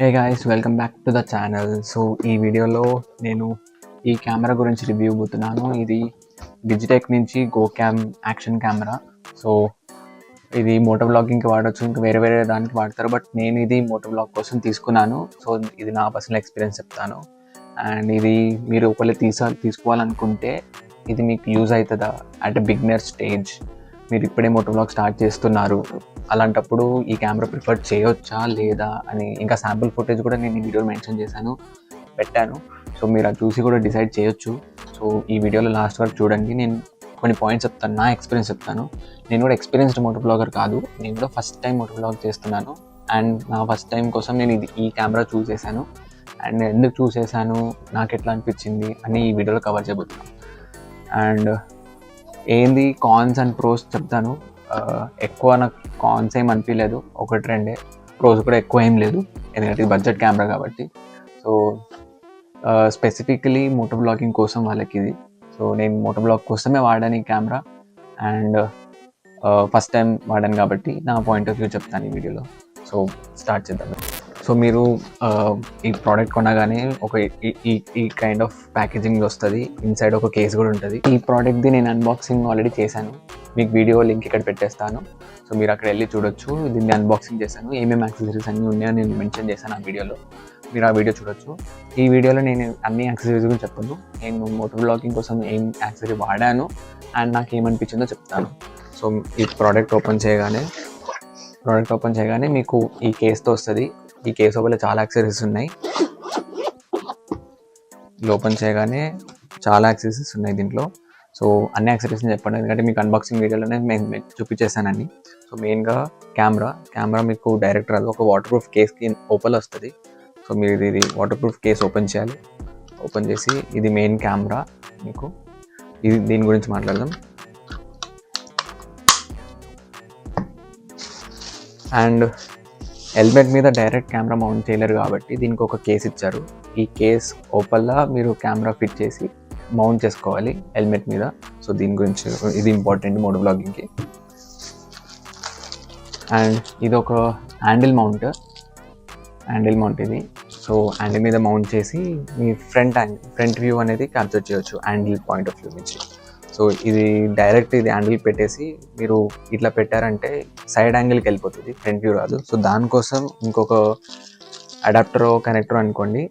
Hey guys, welcome back to the channel. So ఈ వీడియోలో నేను ఈ కెమెరా గురించి రివ్యూ ఇవ్వబోతున్నాను. ఇది డిజిటెక్ నుంచి గోక్యామ్ యాక్షన్ కెమెరా. సో ఇది మోటో బ్లాగింగ్కి వాడచ్చు, ఇంకా వేరే వేరే దానికి వాడతారు, బట్ నేను ఇది మోటో బ్లాగ్ కోసం తీసుకున్నాను. సో ఇది నా పర్సనల్ ఎక్స్పీరియన్స్ చెప్తాను. అండ్ ఇది మీరు ఒకవేళ తీసుకోవాలనుకుంటే ఇది మీకు యూజ్ అవుతుందా అట్ బిగినర్ స్టేజ్, మీరు ఇప్పుడే మోటో బ్లాగ్ స్టార్ట్ చేస్తున్నారు, అలాంటప్పుడు ఈ కెమెరా ప్రిఫర్ చేయొచ్చా లేదా అని ఇంకా శాంపుల్ ఫుటేజ్ కూడా నేను ఈ వీడియోలో మెన్షన్ చేశాను, పెట్టాను. సో మీరు అది చూసి కూడా డిసైడ్ చేయొచ్చు. సో ఈ వీడియోలో లాస్ట్ వరకు చూడండి. నేను కొన్ని పాయింట్స్ చెప్తాను, నా ఎక్స్పీరియన్స్ చెప్తాను. నేను కూడా ఎక్స్పీరియన్స్డ్ మోటో బ్లాగర్ కాదు, నేను కూడా ఫస్ట్ టైం మోటో బ్లాగ్ చేస్తున్నాను. అండ్ నా ఫస్ట్ టైం కోసం నేను ఈ కెమెరా చూస్ చేశాను. అండ్ ఎందుకు చూస్ చేశాను, నాకు ఎట్లా అనిపించింది అని ఈ వీడియోలో కవర్ చేయబోతున్నాను. అండ్ ఏంది కాన్స్ అండ్ ప్రోస్ చెప్తాను. ఎక్కువ నాకు కాన్స్ ఏం అనిపించలేదు, ఒకటి రెండే. ప్రోస్ కూడా ఎక్కువ ఏం లేదు, ఎందుకంటే ఇది బడ్జెట్ కెమెరా కాబట్టి. సో స్పెసిఫికలీ మోటో బ్లాగింగ్ కోసం వాళ్ళకి ఇది. సో నేను మోటో బ్లాగ్ కోసమే వాడాను ఈ కెమెరా. అండ్ ఫస్ట్ టైం వాడాను కాబట్టి నా పాయింట్ ఆఫ్ వ్యూ చెప్తాను ఈ వీడియోలో. సో స్టార్ట్ చేద్దాం. సో మీరు ఈ ప్రోడక్ట్ కొనగానే ఒక ఈ కైండ్ ఆఫ్ ప్యాకేజింగ్ వస్తుంది, ఇన్సైడ్ ఒక కేస్ కూడా ఉంటుంది. ఈ ప్రోడక్ట్ది నేను అన్బాక్సింగ్ ఆల్రెడీ చేశాను, మీకు వీడియో లింక్ ఇక్కడ పెట్టేస్తాను. సో మీరు అక్కడ వెళ్ళి చూడొచ్చు. దీన్ని అన్బాక్సింగ్ చేశాను, ఏమేమి యాక్సెసరీస్ అన్నీ ఉన్నాయో నేను మెన్షన్ చేశాను ఆ వీడియోలో, మీరు ఆ వీడియో చూడొచ్చు. ఈ వీడియోలో నేను అన్ని యాక్సెసరీస్ గురించి చెప్పను, నేను మోటో బ్లాగింగ్ కోసం ఏం యాక్సెసరీ వాడాను అండ్ నాకు ఏమనిపించిందో చెప్తాను. సో ఈ ప్రోడక్ట్ ఓపెన్ చేయగానే మీకు ఈ కేస్తో వస్తుంది. ఈ కేసు లోపల చాలా యాక్సెసరీస్ ఉన్నాయి. ఓపెన్ చేయగానే చాలా యాక్సెసరీస్ ఉన్నాయి దీంట్లో. సో అన్ని యాక్సెసరీస్ని చెప్పండి, ఎందుకంటే మీకు అన్బాక్సింగ్ వీడియోలోనే నేను చూపించేసానని. సో మెయిన్గా కెమెరా మీకు డైరెక్ట్ రాదు, ఒక వాటర్ ప్రూఫ్ కేస్కి ఓపెన్ వస్తుంది. సో మీరు ఇది వాటర్ ప్రూఫ్ కేస్ ఓపెన్ చేయాలి. ఓపెన్ చేసి ఇది మెయిన్ కెమెరా, మీకు దీని గురించి మాట్లాడదాం. అండ్ హెల్మెట్ మీద డైరెక్ట్ కెమెరా మౌంట్ చేయలేరు కాబట్టి దీనికి ఒక కేస్ ఇచ్చారు. ఈ కేస్ ఓపెన్లా మీరు కెమెరా ఫిట్ చేసి మౌంట్ చేసుకోవాలి హెల్మెట్ మీద. సో దీని గురించి ఇది ఇంపార్టెంట్ మోటో బ్లాగింగ్కి. అండ్ ఇది ఒక హ్యాండిల్ మౌంట్ ఇది. సో హ్యాండిల్ మీద మౌంట్ చేసి మీ ఫ్రంట్ వ్యూ అనేది క్యాప్చర్ చేయొచ్చు హ్యాండిల్ పాయింట్ ఆఫ్ వ్యూ నుంచి. సో ఇది డైరెక్ట్ ఇది హ్యాండిల్ పెట్టేసి మీరు ఇట్లా పెట్టారంటే సైడ్ యాంగిల్కి వెళ్ళిపోతుంది, ఫ్రంట్ వ్యూ రాదు. సో దానికోసం ఇంకొక అడాప్టర్ కనెక్టర్ అనుకోండి,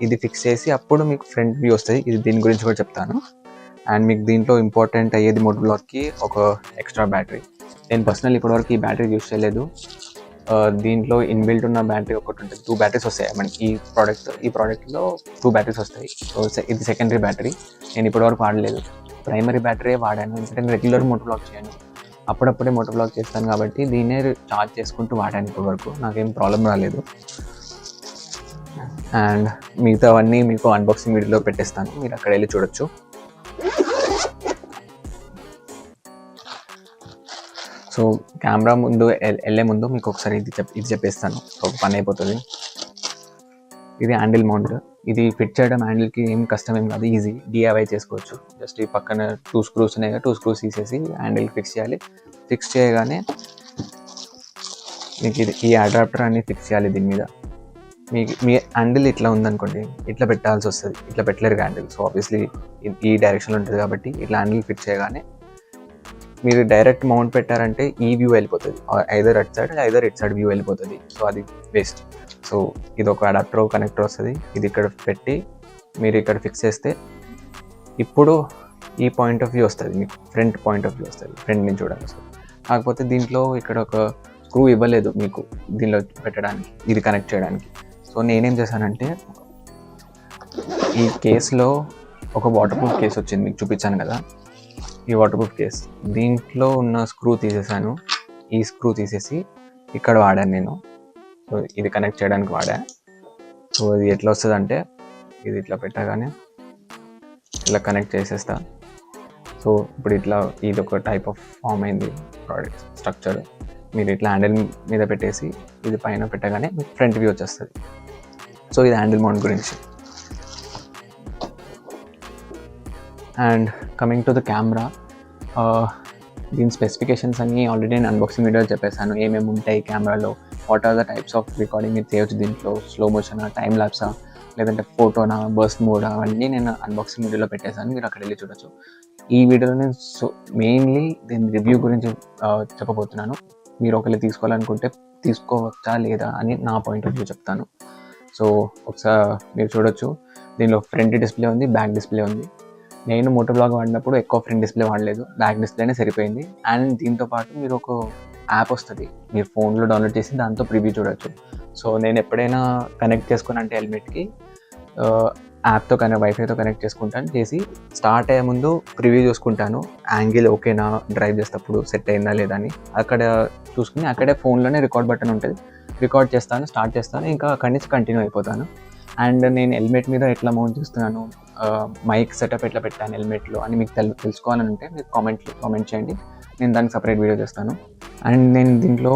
ఇది ఫిక్స్ చేసి అప్పుడు మీకు ఫ్రంట్ వ్యూ వస్తుంది. ఇది దీని గురించి కూడా చెప్తాను. అండ్ మీకు దీంట్లో ఇంపార్టెంట్ అయ్యేది మోటో బ్లాగ్కి ఒక ఎక్స్ట్రా బ్యాటరీ. నేను పర్సనల్ ఇప్పటివరకు ఈ బ్యాటరీ యూస్ చేయలేదు. దీంట్లో ఇన్బిల్ట్ ఉన్న బ్యాటరీ ఒకటి ఉంటుంది, 2 బ్యాటరీస్ వస్తాయి మనకి ఈ ప్రోడక్ట్లో 2 బ్యాటరీస్ వస్తాయి. సో ఇది సెకండరీ బ్యాటరీ, నేను ఇప్పటివరకు వాడలేదు. ప్రైమరీ బ్యాటరీ వాడాను, ఎందుకంటే రెగ్యులర్ మోటో బ్లాగ్ చేయను, అప్పుడప్పుడే మోటో బ్లాగ్ చేస్తాను కాబట్టి దీన్నే ఛార్జ్ చేసుకుంటూ వాడాను. ఇప్పటి వరకు నాకేం ప్రాబ్లం రాలేదు. అండ్ మిగతావన్నీ మీకు అన్బాక్సింగ్ వీడియోలో పెట్టేస్తాను, మీరు అక్కడ వెళ్ళి చూడొచ్చు. సో కెమెరా ముందు వెళ్ళే ముందు మీకు ఒకసారి ఇది చెప్పేస్తాను, సో పని అయిపోతుంది. ఇది హ్యాండిల్ మౌంట్. ఇది ఫిట్ చేయడం హ్యాండిల్కి ఏం కష్టం ఏం కాదు, ఈజీ, DIY చేసుకోవచ్చు. జస్ట్ ఈ పక్కన 2 స్క్రూస్ ఉన్నాయి, 2 స్క్రూస్ తీసేసి హ్యాండిల్ ఫిక్స్ చేయాలి. ఫిక్స్ చేయగానే మీకు ఈ అడాప్టర్ అన్ని ఫిక్స్ చేయాలి దీని మీద. మీ హ్యాండిల్ ఇట్లా ఉందనుకోండి, ఇట్లా పెట్టాల్సి వస్తుంది, ఇట్లా పెట్టలేరు హ్యాండిల్. సో ఆబ్వియస్లీ ఈ డైరెక్షన్లో ఉంటుంది కాబట్టి ఇట్లా హ్యాండిల్ ఫిక్స్ చేయగానే మీరు డైరెక్ట్ మౌంట్ పెట్టారంటే ఈ వ్యూ వెళ్ళిపోతుంది, ఐదర్ అట్ సైడ్ వ్యూ వెళ్ళిపోతుంది. సో అది వేస్ట్. సో ఇది ఒక అడాప్టర్ కనెక్టర్ వస్తుంది, ఇది ఇక్కడ పెట్టి మీరు ఇక్కడ ఫిక్స్ చేస్తే ఇప్పుడు ఈ పాయింట్ ఆఫ్ వ్యూ వస్తుంది, మీకు ఫ్రంట్ పాయింట్ ఆఫ్ వ్యూ వస్తుంది, ఫ్రంట్ నుంచి చూడాలి వస్తుంది. కాకపోతే దీంట్లో ఇక్కడ ఒక స్క్రూ ఇవ్వలేదు మీకు దీనిలో పెట్టడానికి, ఇది కనెక్ట్ చేయడానికి. సో నేనేం చేశానంటే ఈ కేసులో ఒక వాటర్ ప్రూఫ్ కేస్ వచ్చింది, మీకు చూపించాను కదా, ఈ వాటర్ ప్రూఫ్ కేస్, దీంట్లో ఉన్న స్క్రూ తీసేసాను. ఈ స్క్రూ తీసేసి ఇక్కడ వాడాను నేను. సో ఇది కనెక్ట్ చేయడానికి వాడా. సో ఇది ఎట్లా వస్తుంది అంటే ఇది ఇట్లా పెట్టగానే ఇలా కనెక్ట్ చేసేస్తా. సో ఇప్పుడు ఇట్లా ఇది ఒక టైప్ ఆఫ్ ఫామ్ అయింది ప్రోడక్ట్ స్ట్రక్చర్. మీరు ఇట్లా హ్యాండిల్ మీద పెట్టేసి ఇది పైన పెట్టగానే మీకు ఫ్రంట్ వ్యూ వచ్చేస్తుంది. సో ఇది హ్యాండిల్ మౌంట్ గురించి. And coming to the camera, దీని స్పెసిఫికేషన్స్ అన్నీ ఆల్రెడీ నేను అన్బాక్సింగ్ వీడియో చెప్పేసాను, ఏమేమి ఉంటాయి కెమెరాలో, what are the types of recording మీరు చేయొచ్చు దీంట్లో, స్లో మోషనా, టైమ్ ల్యాప్సా, లేదంటే ఫోటోనా, బర్స్ట్ మోడా, అవన్నీ నేను అన్బాక్సింగ్ వీడియోలో పెట్టేశాను, మీరు అక్కడ వెళ్ళి చూడొచ్చు. ఈ వీడియోలో నేను మెయిన్లీ దీని రివ్యూ గురించి చెప్పబోతున్నాను. మీరు ఒకవేళ తీసుకోవాలనుకుంటే తీసుకోవచ్చా లేదా అని నా పాయింట్ ఆఫ్ వ్యూ చెప్తాను. సో ఒకసారి మీరు చూడొచ్చు, దీనిలో ఫ్రంట్ డిస్ప్లే ఉంది, బ్యాక్ డిస్ప్లే ఉంది. నేను మోటో బ్లాగ్ వాడినప్పుడు ఎక్కువ ఫ్రంట్ డిస్ప్లే వాడలేదు, బ్యాక్ డిస్ప్లేనే సరిపోయింది. అండ్ దీంతో పాటు మీరు ఒక యాప్ వస్తుంది, మీరు ఫోన్లో డౌన్లోడ్ చేసి దాంతో ప్రివ్యూ చూడొచ్చు. సో నేను ఎప్పుడైనా కనెక్ట్ చేసుకుని అంటే హెల్మెట్కి యాప్తో వైఫైతో కనెక్ట్ చేసుకుంటాను, చేసి స్టార్ట్ అయ్యే ముందు ప్రివ్యూ చూసుకుంటాను, యాంగిల్ ఓకేనా, డ్రైవ్ చేసేటప్పుడు సెట్ అయిందా లేదా అని. అక్కడ చూసుకుని అక్కడే ఫోన్లోనే రికార్డ్ బటన్ ఉంటుంది, రికార్డ్ చేస్తాను, స్టార్ట్ చేస్తాను, ఇంకా అక్కడి నుంచి కంటిన్యూ అయిపోతాను. అండ్ నేను హెల్మెట్ మీద ఎట్లా మౌంట్ చేస్తున్నాను, మైక్ సెటప్ ఎట్లా పెట్టాను హెల్మెట్లో అని మీకు తెలుసుకోవాలని ఉంటే మీరు కామెంట్ చేయండి, నేను దానికి సపరేట్ వీడియో చేస్తాను. అండ్ నేను దీంట్లో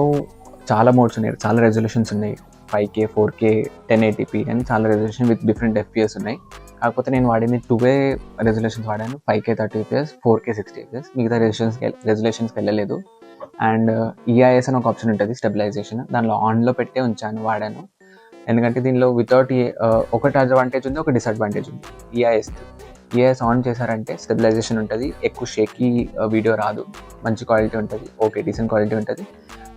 చాలా మోడ్స్ ఉన్నాయి, చాలా రెజల్యూషన్స్ ఉన్నాయి, 5K, 4K, 1080p అని చాలా రెజల్యూషన్ విత్ డిఫరెంట్ FPS ఉన్నాయి. కాకపోతే నేను వాడింది 2K రెజల్యూషన్స్ వాడాను, 5K 30fps, 4K 60fps, మిగతా రెజల్యూషన్స్కి వెళ్ళలేదు. అండ్ EIS అని ఒక ఆప్షన్ ఉంటుంది, స్టెబిలైజేషన్, దానిలో ఆన్లో పెట్టే ఉంచాను, వాడాను. ఎందుకంటే దీనిలో వితౌట్ ఒకటి అడ్వాంటేజ్ ఉంది, ఒక డిసడ్వాంటేజ్ ఉంది. EIS ఆన్ చేశారంటే స్టెబిలైజేషన్ ఉంటుంది, ఎక్కువ షేకీ వీడియో రాదు, మంచి క్వాలిటీ ఉంటుంది, ఓకే డీసెంట్ క్వాలిటీ ఉంటుంది.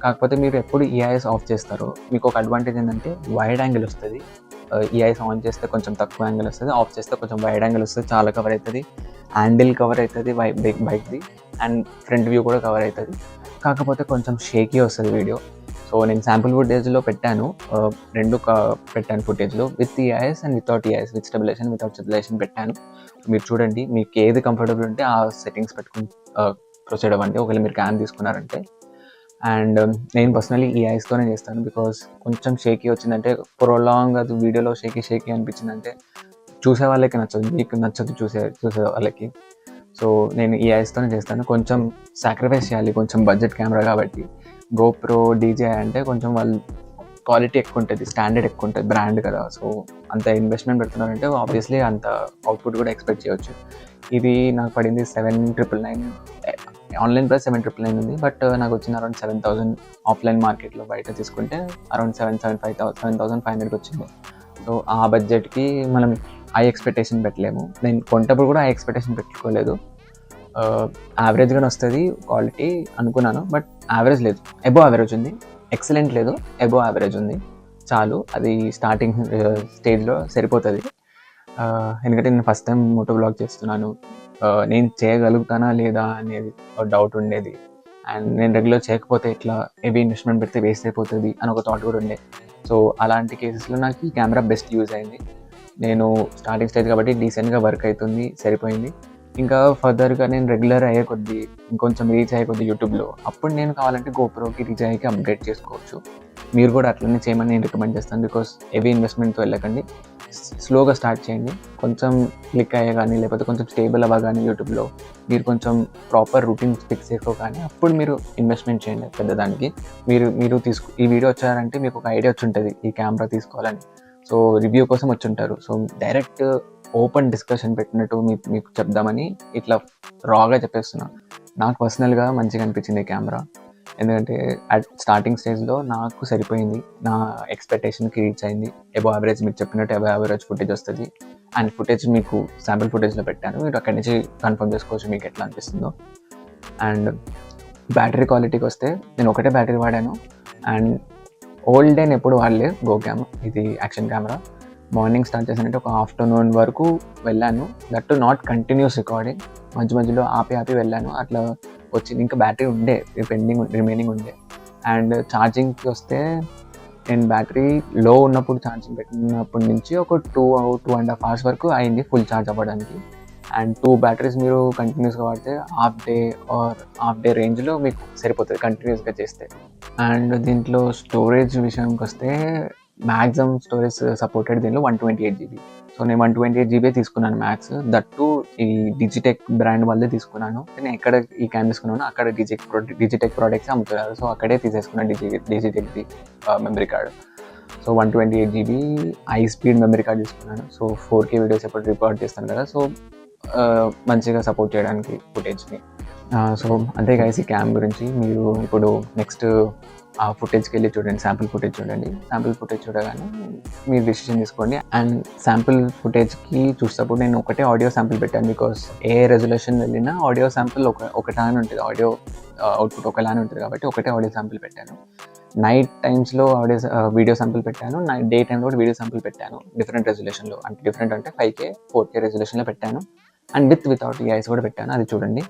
కాకపోతే మీరు ఎప్పుడు EIS ఆఫ్ చేస్తారో మీకు ఒక అడ్వాంటేజ్ ఏంటంటే వైడ్ యాంగిల్ వస్తుంది. EIS ఆన్ చేస్తే కొంచెం తక్కువ యాంగిల్ వస్తుంది, ఆఫ్ చేస్తే కొంచెం వైడ్ యాంగిల్ వస్తుంది, చాలా కవర్ అవుతుంది, హ్యాండిల్ కవర్ అవుతుంది బైక్ది, అండ్ ఫ్రంట్ వ్యూ కూడా కవర్ అవుతుంది. కాకపోతే కొంచెం షేకీ వస్తుంది వీడియో. సో నేను శాంపుల్ ఫుటేజ్లో పెట్టాను, రెండు పెట్టాను ఫుటేజ్లో, with EIS and without EIS, with stabilization, without stabilization పెట్టాను. మీరు చూడండి, మీకు ఏది కంఫర్టబుల్ ఉంటే ఆ సెట్టింగ్స్ పెట్టుకుని ప్రొసీడ్ అవ్వండి ఒకవేళ మీరు క్యామ్ తీసుకున్నారంటే. అండ్ నేను పర్సనలీ EISతోనే చేస్తాను, బికాస్ కొంచెం షేకీ వచ్చిందంటే, ప్రొలాంగ్ అది వీడియోలో షేకీ అనిపించిందంటే చూసే వాళ్ళకి నచ్చదు, మీకు నచ్చదు చూసే వాళ్ళకి. సో నేను EISతోనే చేస్తాను. కొంచెం సాక్రిఫైస్ చేయాలి, కొంచెం బడ్జెట్ కెమెరా కాబట్టి. GoPro, DJI అంటే కొంచెం వాళ్ళు క్వాలిటీ ఎక్కువ ఉంటుంది, స్టాండర్డ్ ఎక్కువ ఉంటుంది, బ్రాండ్ కదా. సో అంత ఇన్వెస్ట్మెంట్ పెడుతున్నారంటే ఆబ్వియస్లీ అంత అవుట్పుట్ కూడా ఎక్స్పెక్ట్ చేయవచ్చు. ఇది నాకు పడింది 7,999, ఆన్లైన్ ప్రైస్ 7,999 ఉంది, బట్ నాకు వచ్చింది అరౌండ్ 7,000. ఆఫ్లైన్ మార్కెట్లో బయట తీసుకుంటే అరౌండ్ 7,500 వచ్చింది. సో ఆ బడ్జెట్కి మనం హై ఎక్స్పెక్టేషన్ పెట్టలేము. నేను కొంటప్పుడు కూడా హై ఎక్స్పెక్టేషన్ పెట్టుకోలేదు, యావరేజ్గానే వస్తుంది క్వాలిటీ అనుకున్నాను, బట్ యావరేజ్ లేదు, అబోవ్ యావరేజ్ ఉంది. ఎక్సలెంట్ లేదు, అబోవ్ యావరేజ్ ఉంది, చాలు. అది స్టార్టింగ్ స్టేజ్లో సరిపోతుంది. ఎందుకంటే నేను ఫస్ట్ టైం మోటో బ్లాగ్ చేస్తున్నాను, నేను చేయగలుగుతానా లేదా అనేది డౌట్ ఉండేది. అండ్ నేను రెగ్యులర్ చేయకపోతే ఇట్లా హెవీ ఇన్వెస్ట్మెంట్ పెడితే వేస్ట్ అయిపోతుంది అని ఒక థాట్ కూడా ఉండే. సో అలాంటి కేసెస్లో నాకు ఈ కెమెరా బెస్ట్ యూజ్ అయింది. నేను స్టార్టింగ్ స్టేజ్ కాబట్టి డీసెంట్గా వర్క్ అవుతుంది, సరిపోయింది. ఇంకా ఫర్దర్గా నేను రెగ్యులర్ అయ్యే కొద్దీ, ఇంకొంచెం రీచ్ అయ్యే కొద్దీ యూట్యూబ్లో, అప్పుడు నేను కావాలంటే GoProకి, DJIకి అప్గ్రేడ్ చేసుకోవచ్చు. మీరు కూడా అట్లనే చేయమని నేను రికమెండ్ చేస్తాను, బికాస్ హెవీ ఇన్వెస్ట్మెంట్తో వెళ్ళకండి, స్లోగా స్టార్ట్ చేయండి. కొంచెం క్లిక్ అయ్యే కానీ, లేకపోతే కొంచెం స్టేబుల్ అవ్వగానే యూట్యూబ్లో మీరు కొంచెం ప్రాపర్ రూటీన్ ఫిక్స్ చేసుకోగానే అప్పుడు మీరు ఇన్వెస్ట్మెంట్ చేయండి పెద్దదానికి. మీరు ఈ వీడియో వచ్చారంటే మీకు ఒక ఐడియా వచ్చి ఉంటుంది ఈ కెమెరా తీసుకోవాలని. సో రివ్యూ కోసం వచ్చి ఉంటారు. సో డైరెక్ట్ ఓపెన్ డిస్కషన్ పెట్టినట్టు మీకు చెప్దామని ఇట్లా రాగా చెప్పేస్తున్నాను. నాకు పర్సనల్గా మంచిగా అనిపించింది ఈ కెమెరా, ఎందుకంటే అట్ స్టార్టింగ్ స్టేజ్లో నాకు సరిపోయింది, నా ఎక్స్పెక్టేషన్కి రీచ్ అయింది. అబోవ్ యావరేజ్, మీరు చెప్పినట్టు అబోవ్ యావరేజ్ ఫుటేజ్ వస్తుంది. అండ్ ఫుటేజ్ మీకు శాంపుల్ ఫుటేజ్లో పెట్టాను, మీరు అక్కడి నుంచి కన్ఫర్మ్ చేసుకోవచ్చు మీకు ఎట్లా అనిపిస్తుందో. అండ్ బ్యాటరీ క్వాలిటీకి వస్తే నేను ఒకటే బ్యాటరీ వాడాను, అండ్ ఓల్డ్ డే ఎప్పుడు వాడలేదు. GoCam ఇది యాక్షన్ కెమెరా. మార్నింగ్ స్టార్ట్ చేశానంటే ఒక ఆఫ్టర్నూన్ వరకు వెళ్ళాను, that to not continuous recording, మధ్యలో ఆపి వెళ్ళాను, అట్లా వచ్చింది. ఇంకా బ్యాటరీ ఉండే రిమైనింగ్ ఉండే. అండ్ ఛార్జింగ్కి వస్తే నేను బ్యాటరీ లో ఉన్నప్పుడు ఛార్జింగ్ పెట్టినప్పటి నుంచి ఒక 2.5 hours వరకు అయింది ఫుల్ ఛార్జ్ అవ్వడానికి. అండ్ 2 బ్యాటరీస్ మీరు కంటిన్యూస్గా వాడితే హాఫ్ డే రేంజ్లో మీకు సరిపోతుంది కంటిన్యూస్గా చేస్తే. అండ్ దీంట్లో స్టోరేజ్ విషయానికి వస్తే మ్యాక్సిమం స్టోరేజ్ సపోర్టెడ్ దీనిలో 128GB. సో నేను 128GB తీసుకున్నాను మ్యాక్స్, దట్టు ఈ డిజిటెక్ బ్రాండ్ వాళ్ళే తీసుకున్నాను. నేను ఎక్కడ ఈ క్యామ్ తీసుకున్నాను అక్కడ డిజిటెక్ ప్రోడక్ట్స్ అమ్ముతున్నారు, సో అక్కడే తీసేసుకున్నాను డిజిటెక్ది memory card. So 128GB high speed memory card తీసుకున్నాను. సో 4K వీడియోస్ ఎప్పుడు రికార్డ్ చేస్తాను కదా, సో మంచిగా సపోర్ట్ చేయడానికి ఫుటేజ్ని. సో అంతే గైస్ ఈ క్యామ్ గురించి. మీరు ఇప్పుడు నెక్స్ట్ ఆ ఫుటేజ్కి వెళ్ళి చూడండి, శాంపుల్ ఫుటేజ్ చూడండి. శాంపుల్ ఫుటేజ్ చూడగానే మీరు డిసిషన్ తీసుకోండి. అండ్ శాంపుల్ ఫుటేజ్కి చూసేటప్పుడు నేను ఒకటే ఆడియో శాంపుల్ పెట్టాను, బికాస్ ఏ రెజల్యూషన్ వెళ్ళినా ఆడియో శాంపుల్ ఒకటానే ఉంటుంది, ఆడియో అవుట్పుట్ ఒకలానే ఉంటుంది కాబట్టి ఒకటే ఆడియో శాంపుల్ పెట్టాను. నైట్ టైమ్స్లో వీడియో శాంపుల్ పెట్టాను, డే టైంలో కూడా వీడియో శాంపుల్ పెట్టాను డిఫరెంట్ రెజల్యూషన్లో. అంటే డిఫరెంట్ అంటే 5K 4K రెజల్యూషన్లో పెట్టాను. అండ్ వితౌట్ ఈఐస్ కూడా పెట్టాను, అది చూడండి.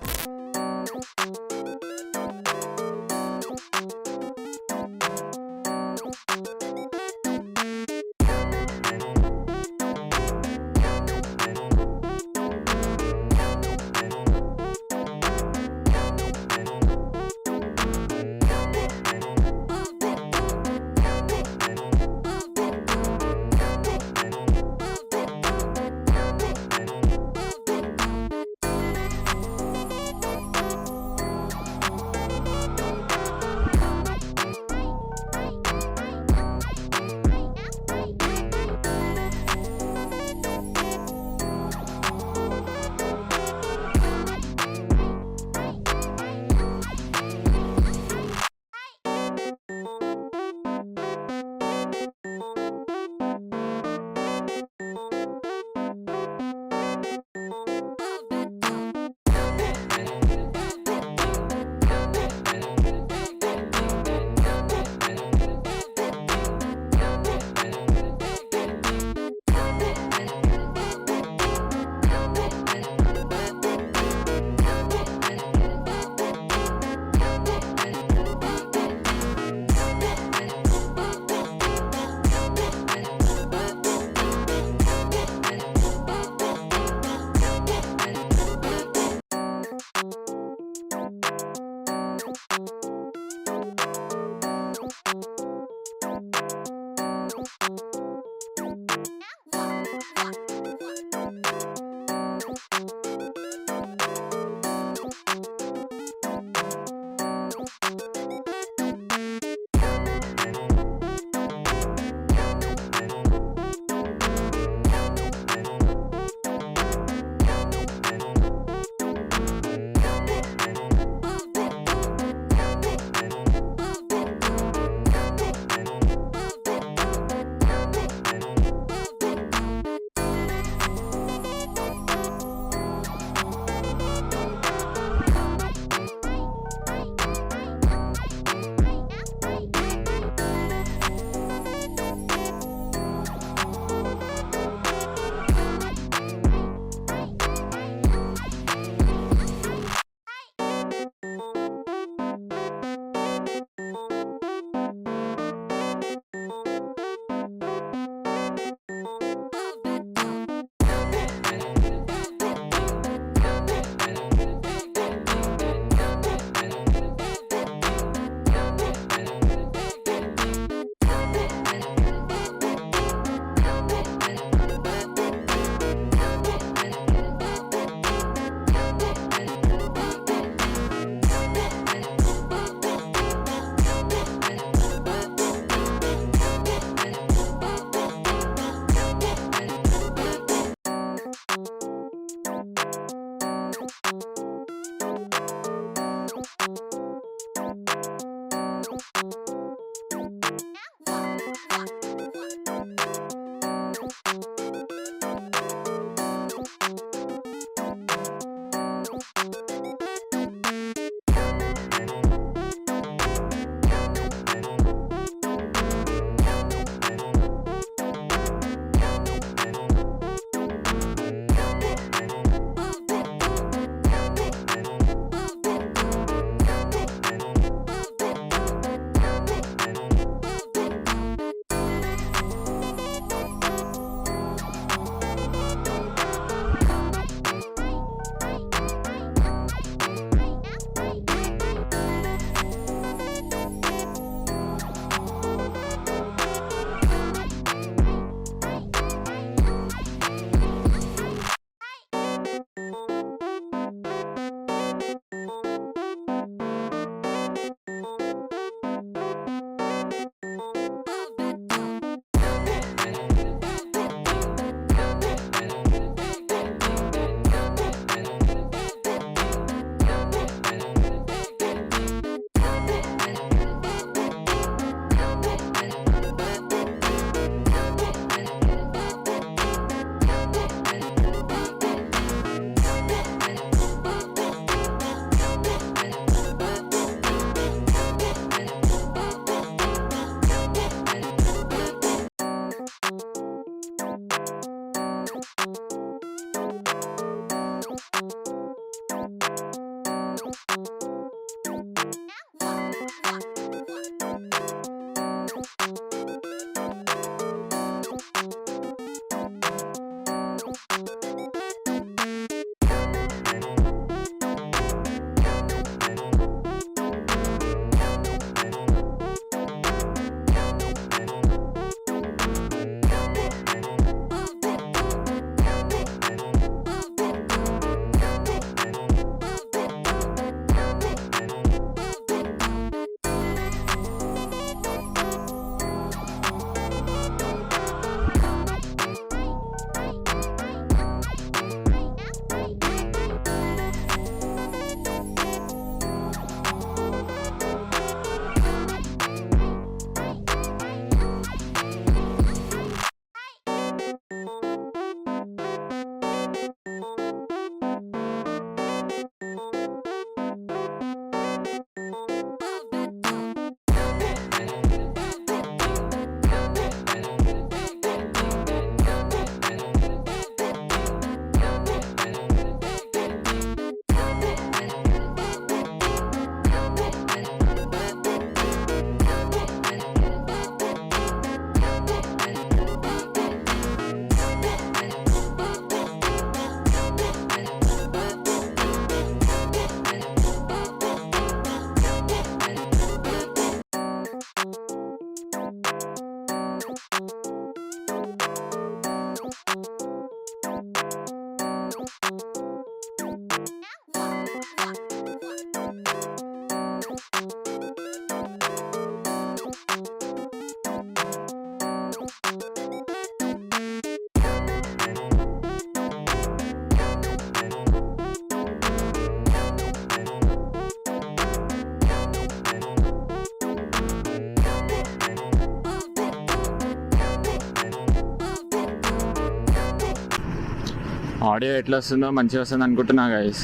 ఆడియో ఎట్లా వస్తుందో మంచిగా వస్తుంది అనుకుంటున్నా గైస్.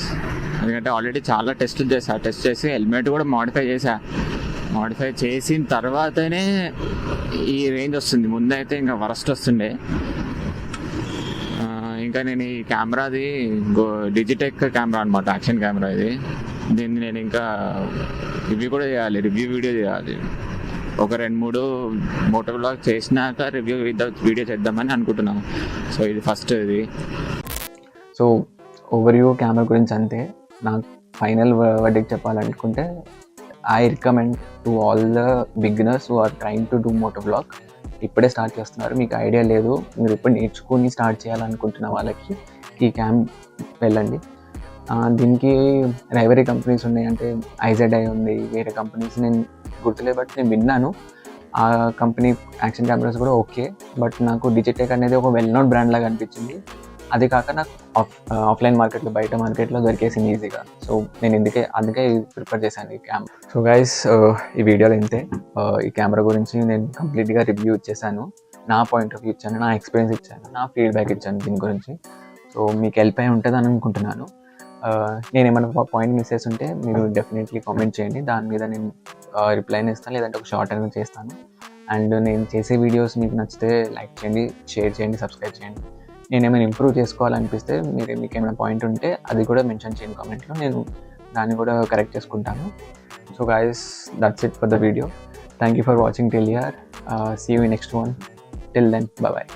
ఎందుకంటే ఆల్రెడీ చాలా టెస్ట్ చేసి హెల్మెట్ కూడా మాడిఫై చేసిన తర్వాతనే ఈ రేంజ్ వస్తుంది. ముందైతే ఇంకా వరస్ట్ వస్తుండే. ఇంకా నేను ఈ కెమెరాది డిజిటెక్ కెమెరా అనమాట, యాక్షన్ కెమెరా ఇది. దీన్ని నేను ఇంకా రివ్యూ వీడియో చేయాలి. ఒక 2-3 మోటో వ్లాగ్ చేసినాక రివ్యూ వీడియో చేద్దామని అనుకుంటున్నాను. సో ఇది ఫస్ట్ ఇది. సో ఓవర్వ్యూ కెమెరా గురించి అంతే. నాకు ఫైనల్ వర్డిక్ట్ చెప్పాలనుకుంటే I recommend to all the beginners who are trying to do moto vlog. ఇప్పుడే స్టార్ట్ చేస్తున్నారు, మీకు ఐడియా లేదు, మీరు ఇప్పుడు నేర్చుకుని స్టార్ట్ చేయాలనుకుంటున్న వాళ్ళకి ఈ క్యామ్ వెళ్ళండి. దీనికి రైవరీ కంపెనీస్ ఉన్నాయి, అంటే ఐజెడ్ఐ ఉంది, వేరే కంపెనీస్ నేను గుర్తులేదు, బట్ నేను విన్నాను. ఆ కంపెనీ యాక్షన్ కెమెరాస్ కూడా ఓకే, బట్ నాకు డిజిటెక్ అనేది ఒక వెల్ నోన్ బ్రాండ్ లాగా అనిపించింది. అది కాక నాకు ఆఫ్లైన్ మార్కెట్లో, బయట మార్కెట్లో దొరికేసింది ఈజీగా. సో నేను అందుకే ప్రిఫర్ చేశాను ఈ క్యామ్. సో గైస్, ఈ వీడియోలో ఇంతే. ఈ కెమెరా గురించి నేను కంప్లీట్గా రివ్యూ ఇచ్చేసాను, నా పాయింట్ ఆఫ్ వ్యూ ఇచ్చాను, నా ఎక్స్పీరియన్స్ ఇచ్చాను, నా ఫీడ్బ్యాక్ ఇచ్చాను దీని గురించి. సో మీకు హెల్ప్ అయి ఉంటుంది అని అనుకుంటున్నాను. నేను ఏమైనా పాయింట్ మిస్ చేస్తుంటే మీరు డెఫినెట్లీ కామెంట్ చేయండి, దాని మీద నేను రిప్లైని ఇస్తాను, లేదంటే ఒక షార్ట్ అనేది చేస్తాను. అండ్ నేను చేసే వీడియోస్ మీకు నచ్చితే లైక్ చేయండి, షేర్ చేయండి, సబ్స్క్రైబ్ చేయండి. నేను ఏమైనా ఇంప్రూవ్ చేసుకోవాలనిపిస్తే మీకు ఏమైనా పాయింట్ ఉంటే అది కూడా మెన్షన్ చేయండి కామెంట్లో, నేను దాన్ని కూడా కరెక్ట్ చేసుకుంటాను. So guys, that's it for the video. Thank you for watching till here. See you in next one. Till then, bye.